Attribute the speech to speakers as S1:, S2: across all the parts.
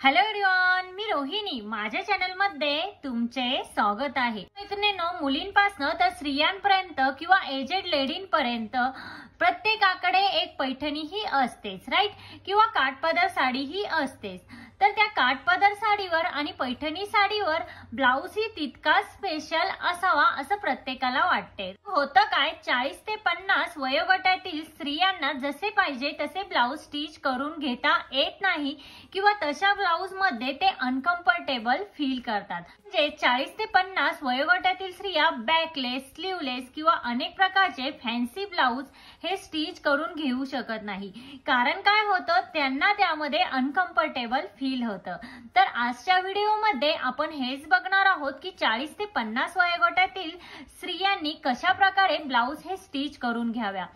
S1: Hello everyone, मी रोहिणी. माझ्या channel मध्ये तुमचे स्वागत आहे. मैत्रिणींनो, मुलींपासून तर स्त्रियांपर्यंत किंवा एजेड लेडींपर्यंत प्रत्येकाकडे एक पैठणी ही असतेच, राईट? किंवा काठपदर साडी ही असतेच. तर त्या काठपदर साडीवर आणि पैठणी साडीवर ब्लाऊज ही तितकाच स्पेशल असावा असं प्रत्येकाला वाटते. होतं काय, 40 ते 50 वयोगटातील स्त्रियांना जसे पाहिजे तसे ब्लाऊज स्टिच करून घेता येत नाही किंवा तशा ब्लाऊज मध्ये ते अनकम्फर्टेबल फील करतात. म्हणजे 40 ते 50 वयोगटातील स्त्रिया बॅकलेस, स्लीवलेस किंवा अनेक प्रकारचे फॅन्सी ब्लाऊज हे स्टिच करून घेऊ शकत नाही. कारण काय होतं, त्यांना त्यामध्ये अनकम्फर्टेबल फील होतं. तर आजच्या व्हिडिओमध्ये आपण हेच बघणार आहोत की 40 ते 50 वयोगटातील स्त्रियांनी कशा प्रकारे ब्लाऊज हे स्टिच करून घ्याव्या.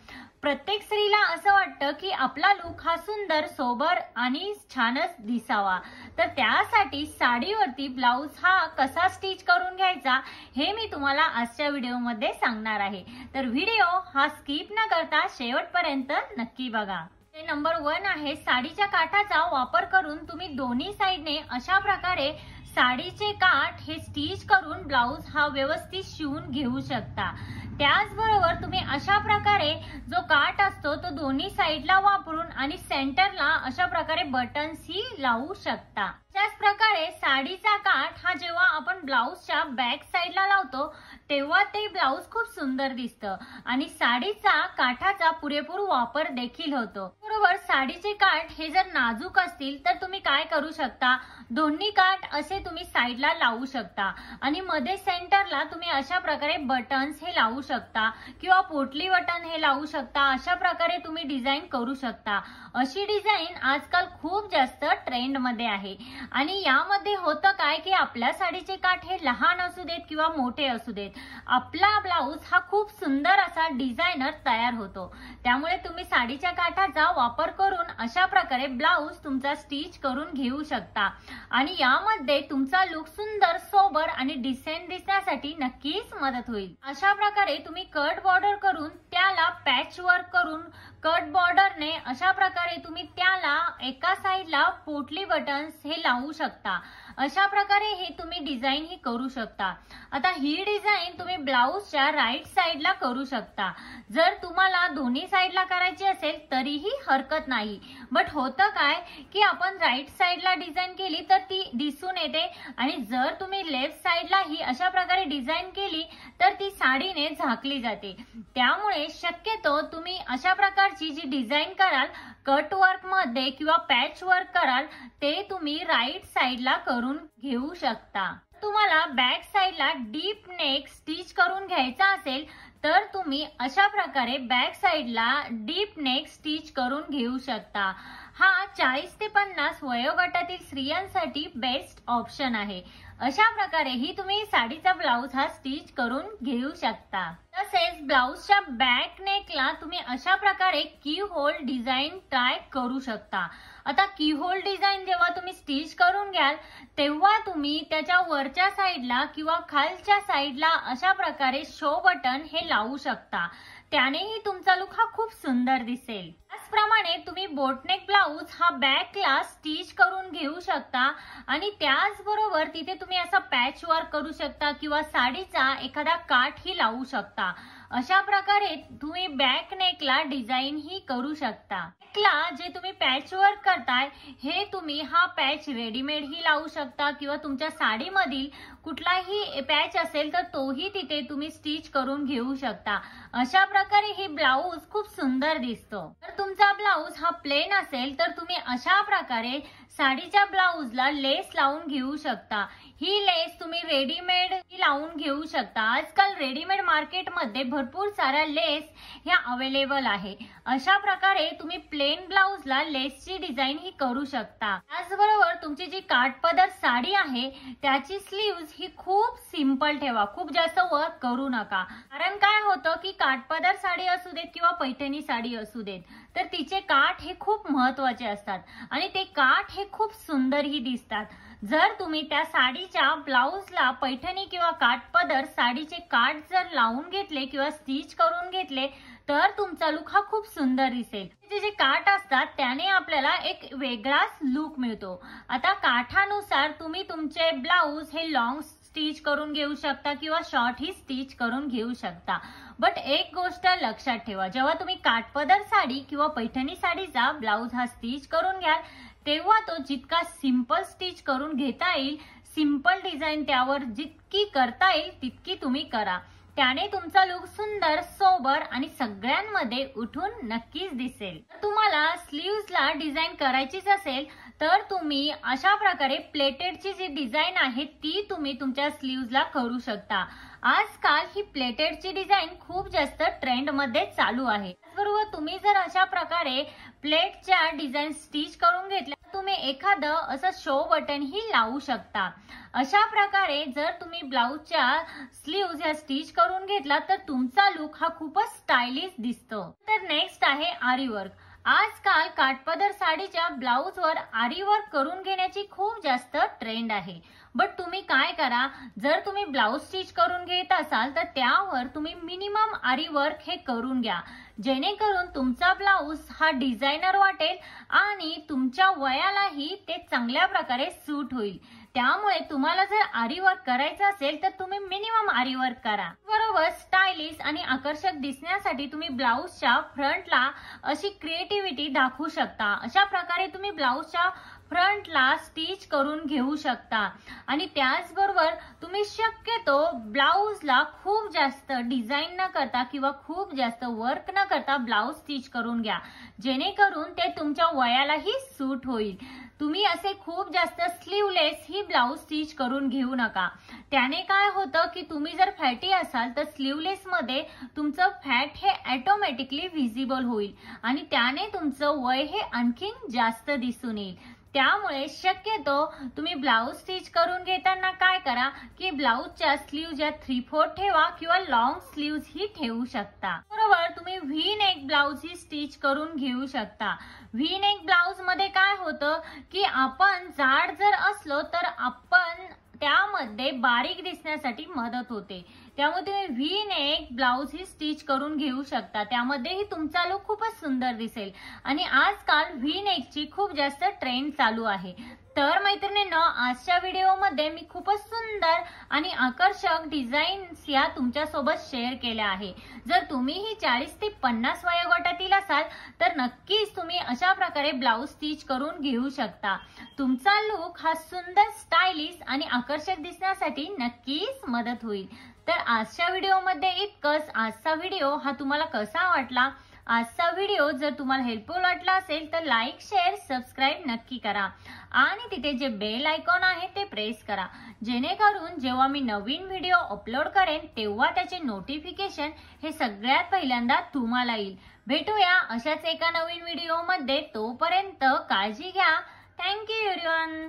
S1: प्रत्येक स्त्रीला असं वाटतं की आपला लुक हा सुंदर, सोबर आणि छानच दिसावा. तर त्यासाठी साडीवरती ब्लाऊज हा कसा स्टिच करून घ्यायचा हे मी तुम्हाला आजच्या व्हिडिओमध्ये सांगणार आहे. तर व्हिडिओ हा स्किप न करता शेवटपर्यंत नक्की बघा. नंबर 1 आहे, साडीच्या काठाचा वापर करून तुम्ही दोन्ही साइडने अशा प्रकारे साडीचे काठ हे स्टिच करून ब्लाऊज हा व्यवस्थित शिवून घेऊ शकता. त्याचबरोबर तुम्ही अशा प्रकारे जो काठ असतो तो दोन्ही साइडला वापरून आणि सेंटरला अशा प्रकारे बटन्स ही लावू शकता. त्याच प्रकारे साडीचा काठ हा जेव्हा आपण ब्लाऊजच्या बॅक साइडला लावतो तेव्हा ते ब्लाऊज खूप सुंदर दिसतं आणि साडीचा काठाचा पुरेपूर वापर देखील होतो. बरोबर, साडीचे काठ हे जर नाजूक असतील तर तुम्ही काय करू शकता, दोन्ही काठ असे तुम्ही साइडला लावू शकता आणि मध्ये सेंटरला तुम्ही अशा प्रकारे बटन्स हे लावू शकता किंवा पोटली बटन हे लावू शकता. अशा प्रकारे तुम्ही डिझाईन करू शकता. अशी डिझाईन आजकाल खूप जास्त ट्रेंड मध्ये आहे आणि यामध्ये होतं काय की आपल्या साडीचे काठ हे लहान असू देत किंवा मोठे असू देत, आपला ब्लाऊज हा खूप सुंदर असा डिझायनर तयार होतो. त्यामुळे तुम्ही साडीच्या काठाचा वापर करून अशा प्रकारे ब्लाऊज तुमचा स्टिच करून घेऊ शकता आणि यामध्ये तुमचा लुक सुंदर, सोबर आणि डिसेंट दिसण्यासाठी नक्कीच मदत होईल. अशा प्रकारे तुम्ही कट बॉर्डर करून त्याला पॅच वर्क करून कट बॉर्डरने अशा प्रकारे तुम्ही त्याला एका साइडला पोटली बटन्स हे लावू शकता. अशा प्रकारे हे तुम्ही डिझाईन ही करू शकता. आता ही डिझाईन तुम्ही ब्लाऊजच्या राईट साइडला करू शकता. जर तुम्हाला दोन्ही साइडला करायची असेल तरीही हरकत नाही. बट होतं काय की आपण राईट साइडला डिझाईन केली तर ती दिसून येते आणि जर तुम्ही लेफ्ट साइडला ही अशा प्रकारे डिझाईन केली तर ती साडीने झाकली जाते. त्यामुळे शक्यतो तुम्ही अशा प्रकारची जी डिझाईन कराल, कट वर्क मध्ये किंवा पॅच वर्क कराल, ते तुम्ही राईट साइडला करून घेऊ शकता. तुम्हाला बॅक साइडला डीप नेक स्टिच करून घ्यायचा असेल तर तुम्ही अशा प्रकारे बॅक साइडला डीप नेक स्टिच करून घेऊ शकता. हा 40 ते 50 वयोगटातील स्त्रियांसाठी बेस्ट ऑप्शन आहे. अशा प्रकारे ही तुम्ही साडीचा ब्लाऊज हा स्टिच करून घेऊ शकता. तसेच ब्लाऊजच्या बॅक नेकला तुम्ही अशा प्रकारे की होल डिझाईन ट्राय करू शकता. आता की होल डिझाईन जेव्हा तुम्ही स्टिच करून घ्याल तेव्हा तुम्ही त्याच्या वरच्या साइडला किंवा खालच्या साइडला अशा प्रकारे शो बटन हे लावू शकता. त्यानेही तुमचा लुक हा खूप सुंदर दिसेल. त्याचप्रमाणे तुम्ही बोटनेक ब्लाऊज हा बॅकला स्टिच करून घेऊ शकता आणि त्याचबरोबर तिथे तुम्ही असा पॅच वर्क करू शकता किंवा साडीचा एखादा काठ ही लावू शकता. अशा प्रकारे तुम्ही बॅक नेकला डिझाईन ही करू शकता. नेकला जे तुम्ही पॅच वर्क करताय हे तुम्ही हा पॅच रेडीमेड ही लावू शकता किंवा तुमच्या साडीमधील कुठलाही पॅच असेल तर तोही तिथे तुम्ही स्टिच करून घेऊ शकता. अशा प्रकारे ही ब्लाऊज खूप सुंदर दिसतो. जर तुमचा ब्लाऊज हा प्लेन असेल तर तुम्ही अशा प्रकारे साडीच्या ब्लाऊजला लेस लावून घेऊ शकता. ही लेस तुम्ही रेडीमेड ही लावून घेऊ शकता. आजकाल रेडीमेड मार्केटमध्ये भरपूर साऱ्या लेस ह्या अवेलेबल आहे. अशा प्रकारे तुम्ही प्लेन ब्लाऊजला लेसची डिझाईन ही करू शकता. त्याचबरोबर तुमची जी काठपदर साडी आहे त्याची स्लीव्ज ही खूप सिंपल ठेवा, खूप जास्त वर्क करू नका. कारण काय होतं की काठपदर साडी असू देत किंवा पैठणी साडी असू देत तर तिचे काठ हे खूप महत्वाचे असतात आणि ते काठ हे खूप सुंदरही दिसतात. जर तुम्ही त्या साडीच्या ब्लाऊजला पैठणी किंवा काठपदर साडीचे काठ जर लावून घेतले किंवा स्टिच करून घेतले तर तुमचा लुक हा खूप सुंदर दिसेल। त्याचे जे काठ असतात त्याने आपल्याला एक वेगळाच लुक मिळतो। आता काठानुसार तुम्ही तुमचे ब्लाउज हे लॉंग स्टिच करून घेऊ शकता किंवा शॉर्ट ही स्टिच करून घेऊ शकता। बट एक गोष्ट लक्षात ठेवा, जेव्हा तुम्ही काठपदर साडी किंवा पैठणी साडीचा ब्लाउज हा स्टिच करून घ्याल तेव्हा तो जितका सिंपल स्टिच करून घेता येईल, सिंपल डिझाईन त्यावर जितकी करता येईल तितकी तुम्ही करा। त्याने तुमचा लुक सुंदर, सोबर आणि सगळ्यांमध्ये उठून नक्कीच दिसेल। तुम्हाला स्लीव्हजला डिझाईन करायचीच असेल तर तुम्ही अशा प्रकारे प्लेटेडची जी डिझाईन आहे ती तुम्ही तुमच्या स्लीव्हजला करू शकता। आजकाल ही प्लेटेडची डिझाईन खूप जास्त ट्रेंड मध्ये चालू आहे। त्याचबरोबर तुम्ही जर अशा प्रकारे प्लेटच्या डिझाईन स्टिच करून घेतल्या तुम्ही एखादं असं शो बटन ही लावू शकता। अशा प्रकारे जर तुम्ही ब्लाउजच्या स्लीव्हज या स्टिच करून घेतला तर तुमचा लुक हा खूपच स्टायलिश दिसतो। तर नेक्स्ट आहे आरी वर्क। आजकाल काठपदर साडीच्या ब्लाउजवर आरी वर्क करून घेण्याची खूप जास्त ट्रेंड आहे। बट तुम्ही काय करा, जर तुम्ही ब्लाउज स्टिच करून घेत असाल तर त्यावर तुम्ही मिनिमम आरी वर्क हे करून घ्या, जेणेकरून तुमचा ब्लाउज हा डिझायनर वाटेल आणि तुमच्या वयालाही ते चांगल्या प्रकारे सूट होईल। त्यामुळे तुम्हाला जर आरी वर्क करायचं असेल तर तुम्ही मिनिमम आरी वर्क करा। बरोबर स्टायलिश आणि आकर्षक दिसण्यासाठी तुम्ही ब्लाउजच्या फ्रंटला अशी क्रिएटिव्हिटी दाखवू शकता। अशा प्रकारे तुम्ही ब्लाउजच्या फ्रंटला स्टिच करून घेऊ शकता आणि त्याचबरोबर तुम्ही शक्यतो ब्लाउजला खूप जास्त डिझाईन न करता किंवा खूप जास्त वर्क न करता ब्लाउज स्टिच करून घ्या, जेणेकरून ते तुमच्या वयालाही सूट होईल। तुम्ही असे खूप जास्त स्लीवलेस ही ब्लाउज स्टिच करून घेऊ नका। त्याने काय होतं की तुम्ही जर फॅटी असाल तर स्लीवलेस मध्ये तुमचं फॅट हे ऑटोमॅटिकली व्हिजिबल होईल आणि त्याने तुमचं वय हे आणखीन जास्त दिसून येईल। त्यामुळे शक्यतो तुम्ही ब्लाउज स्टिच करून घेताना काय करा की ब्लाउजच्या स्लीव्ह या 3/4 ठेवा किंवा लॉंग स्लीव्ह ही ठेवू शकता। बरोबर तुम्ही व्ही नेक ब्लाउज ही स्टिच करून घेऊ शकता। व्ही नेक ब्लाउज मध्ये काय होतं की आपण जाड जर असलो तर आपण त्यामध्ये बारीक दिसण्यासाठी मदत होते। त्यामुळे तुम्ही व्ही नेक ब्लाउज ही स्टिच करून घेऊ शकता, त्यामध्येही तुमचा लुक खूपच सुंदर दिसेल आणि आजकाल व्ही नेकची खूप जास्त ट्रेंड चालू आहे। तर मैत्रिणींनो, आजच्या व्हिडिओमध्ये मी खूपच सुंदर आणि आकर्षक डिझाईन्स या तुमच्यासोबत शेअर केल्या आहे। जर तुम्हीही 40 ते 50 वयोगटातील असाल तर नक्कीच तुम्ही अशा प्रकारे ब्लाउज स्टिच करून घेऊ शकता। तुमचा लुक हा सुंदर, स्टायलिश आणि आकर्षक दिसण्यासाठी नक्कीच मदत होईल। तर आजच्या व्हिडिओमध्ये इतकंच। आजचा व्हिडिओ हा तुम्हाला कसा वाटला? आजचा व्हिडिओ जर तुम्हाला हेल्पफुल वाटला असेल तर लाईक, शेअर, सबस्क्राईब नक्की करा आणि तिथे जे बेल आयकॉन आहे ते प्रेस करा, जेणेकरून जेव्हा मी नवीन व्हिडिओ अपलोड करेन तेव्हा त्याचे नोटिफिकेशन हे सगळ्यात पहिल्यांदा तुम्हाला येईल। भेटूया अशाच एका नवीन व्हिडिओमध्ये, तोपर्यंत काळजी घ्या। Thank you everyone.